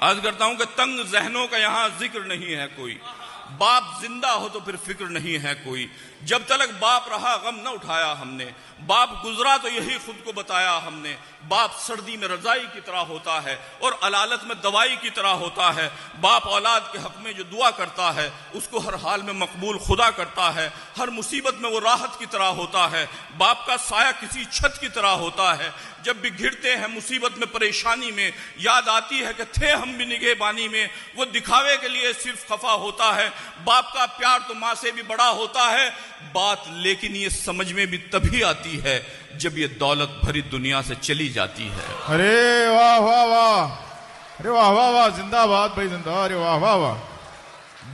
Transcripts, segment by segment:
عرض کرتا ہوں کہ تنگ ذہنوں کا یہاں ذکر نہیں ہے کوئی، باپ زندہ ہو تو پھر فکر نہیں ہے کوئی، جب تلک باپ رہا غم نہ اٹھایا ہم نے، باپ گزرا تو یہی خود کو بتایا ہم نے، باپ سردی میں رضائی کی طرح ہوتا ہے اور علالت میں دوائی کی طرح ہوتا ہے، باپ اولاد کے حق میں جو دعا کرتا ہے اس کو ہر حال میں مقبول خدا کرتا ہے، ہر مصیبت میں وہ راحت کی طرح ہوتا ہے، باپ کا سایہ کسی چھت کی طرح ہوتا ہے، جب بھی گھرتے ہیں مصیبت میں پریشانی میں یاد آتی ہے کہ تھے ہم بھی نگہبانی میں، وہ دکھاوے کے لیے صرف خفا ہوتا ہے، باپ کا پیار تو ماں سے بھی بڑا ہوتا ہے، بات لیکن یہ سمجھ میں بھی تبھی آتی ہے جب یہ دولت بھری دنیا سے چلی جاتی ہے۔ ارے واہ واہ واہ، ارے واہ واہ واہ، زندہ باد بھائی زندہ، ارے واہ واہ واہ،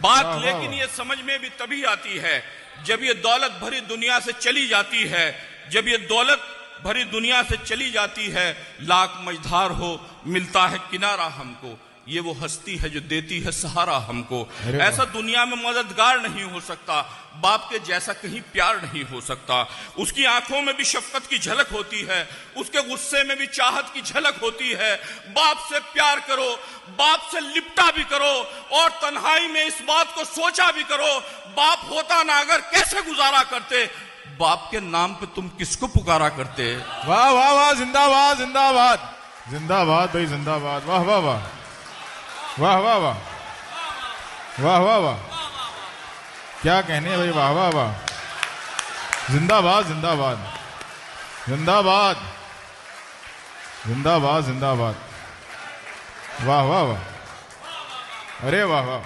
بات لیکن یہ سمجھ میں بھی تبھی آتی ہے جب یہ دولت بھری دنیا سے چلی جاتی ہے، جب یہ دولت بھری دنیا سے چلی جاتی ہے، لاکھ مجدھار ہو ملتا ہے کنارہ ہم کو، یہ وہ ہستی ہے جو دیتی ہے سہارا ہم کو، ایسا دنیا میں مددگار نہیں ہو سکتا، باپ کے جیسا کہیں پیار نہیں ہو سکتا، اس کی آنکھوں میں بھی شفقت کی جھلک ہوتی ہے، اس کے غصے میں بھی چاہت کی جھلک ہوتی ہے، باپ سے پیار کرو، باپ سے لپٹا بھی کرو اور تنہائی میں اس بات کو سوچا بھی کرو، باپ ہوتا نہ اگر کیسے گزارا کرتے، باپ کے نام پہ تم کس کو پکارا کرتے؟ واہ واہ واہ، زندہ باد زندہ باد، زندہ باد بھائی زندہ باد، واہ واہ واہ، واہ واہ واہ، واہ واہ واہ، کیا کہنے ہیں بھائی، واہ واہ واہ، زندہ باد زندہ باد، زندہ باد زندہ باد، زندہ باد، واہ واہ واہ، ارے واہ واہ،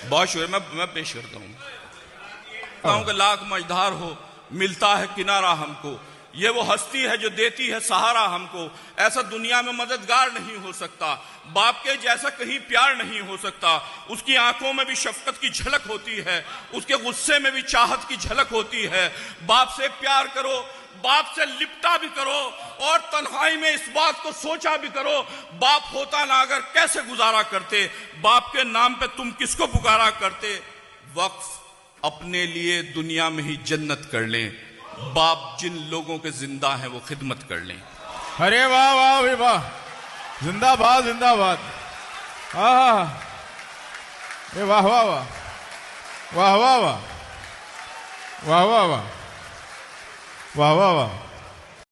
بہت شکریہ، میں پیش کرتا ہوں کہ لاکھ مجدھار ہو ملتا ہے کنارہ ہم کو، یہ وہ ہستی ہے جو دیتی ہے سہارا ہم کو، ایسا دنیا میں مددگار نہیں ہو سکتا، باپ کے جیسا کہیں پیار نہیں ہو سکتا، اس کی آنکھوں میں بھی شفقت کی جھلک ہوتی ہے، اس کے غصے میں بھی چاہت کی جھلک ہوتی ہے، باپ سے پیار کرو، باپ سے لپٹا بھی کرو اور تنہائی میں اس بات کو سوچا بھی کرو، باپ ہوتا نہ اگر کیسے گزارا کرتے، باپ کے نام پہ تم کس کو پکارا کرتے، وقف اپنے لیے دنیا میں ہی جنت کر لیں، باپ جن لوگوں کے زندہ ہیں وہ خدمت کر لیں۔ ارے واہ واہ بھائی واہ، زندہ باد زندہ باد، ہاں، اے واہ واہ واہ، واہ واہ واہ، واہ واہ واہ، واہ واہ واہ،